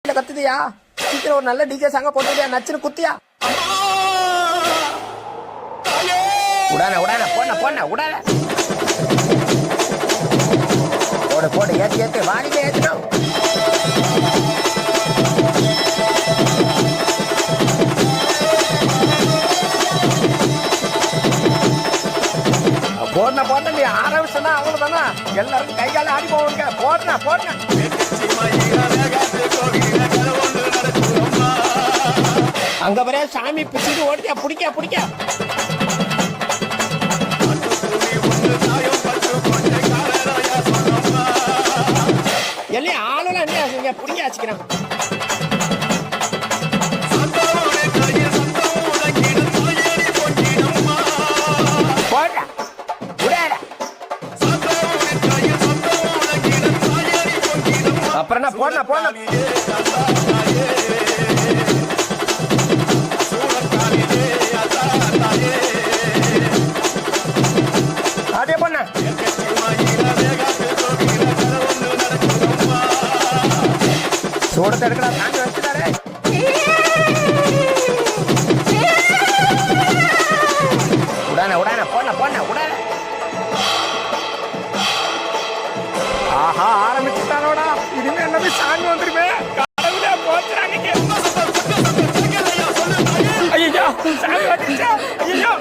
கத்துதியா? சீக்கிரம் ஒரு நல்ல டிஜே சாங்க போட்டுதியா? நச்சுன்னு குத்தியா? உடான உடான போன போன உடான போடு போடு ஏத்து ஏத்து வாணிங்க ஏத்துறோம். போடன போடன நீ ஆரம்பிச்சனா அவ்வளவுதானா? எல்லாரும் கை கால ஆடி போவாங்க. போடன போடன அங்க வர சாமி பிடிச்சிட்டு ஓடியா பிடிக்க பிடிக்க எல்லாம் ஆளுலாம் என்ன பிடிக்க வச்சுக்கிறான். அப்புறம் என்ன போன போன அதே பண்ண சூடத்தை எடுக்கலாம் தாண்டி வச்சுட்டாரே. உடான உடான போன போன உடான. ஆஹா ஆரம்பிச்சுட்டானோடா. இனிமே என்ன சாமி வந்துருமே. கடவுளே போச்சுறாங்க. ஐயோ சாமி வந்துச்சா? ஐயோ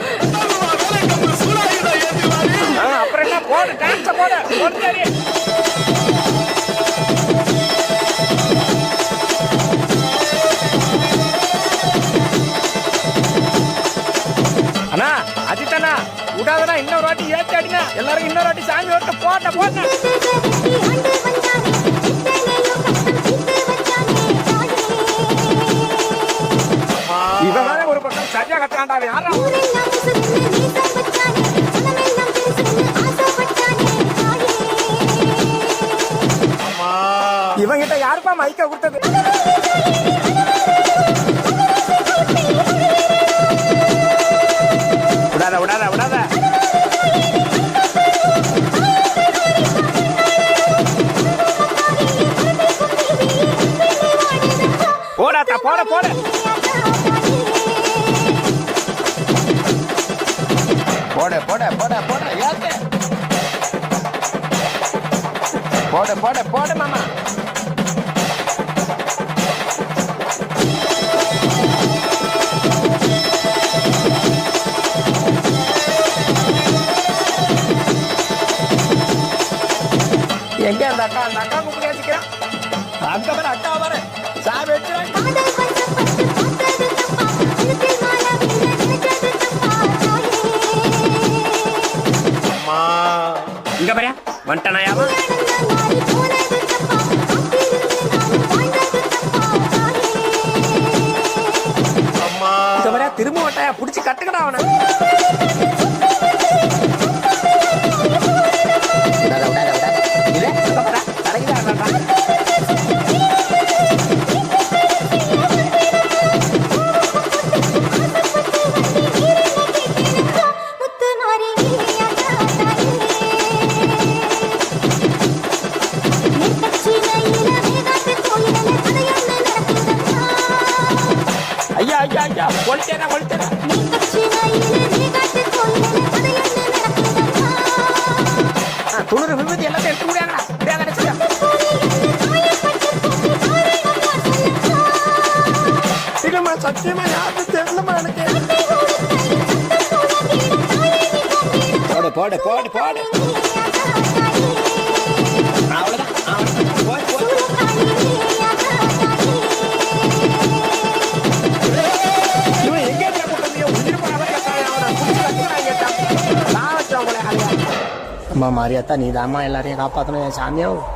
அப்புறம் என்ன போடு டான்ஸ போடு போடு. அண்ணா அஜித்தண்ணா விடாதடா, இன்னொரு வாட்டி ஏத்தி அடினா எல்லாரும் இன்னொரு வாட்டி சாமி ஓட்ட போட்ட போட்ட. இவன் ஒரு பக்கம் சரியா கட்டாண்டா. யாரா இவங்கிட்ட யாருப்பா மைக்க கொடுத்தது? விடாத விடாத விடாத போடாத்தா போட போட போட போட போட போட ஏத்து போட போட போட மாமா. எங்க அந்த அக்கா? அந்த அக்கா கூப்பிட்டு வச்சுக்கிறேன். அங்க வர அக்கா வர சாமி வச்சுறேன். இங்க பாரு வந்துட்டானாயாமா. இங்க பாரு திரும்ப வட்டாயா புடிச்சு கட்டுக்கடா அவனை. ஐயா ஐயா ஐயா கொளுத்தேனா கொளுத்தேனா. துணுறு விபத்து எல்லாத்தையும் எடுத்து முடியாங்கடா. இல்லம்மா சத்தியமா யாரும் தெரியலமா எனக்கு. போடு போடு போடு போடு அவ்வளவுதான். அம்மா மாரியாத்தா நீ தாம்மா எல்லாரையும் காப்பாற்றணும் என் சாமியாவும்.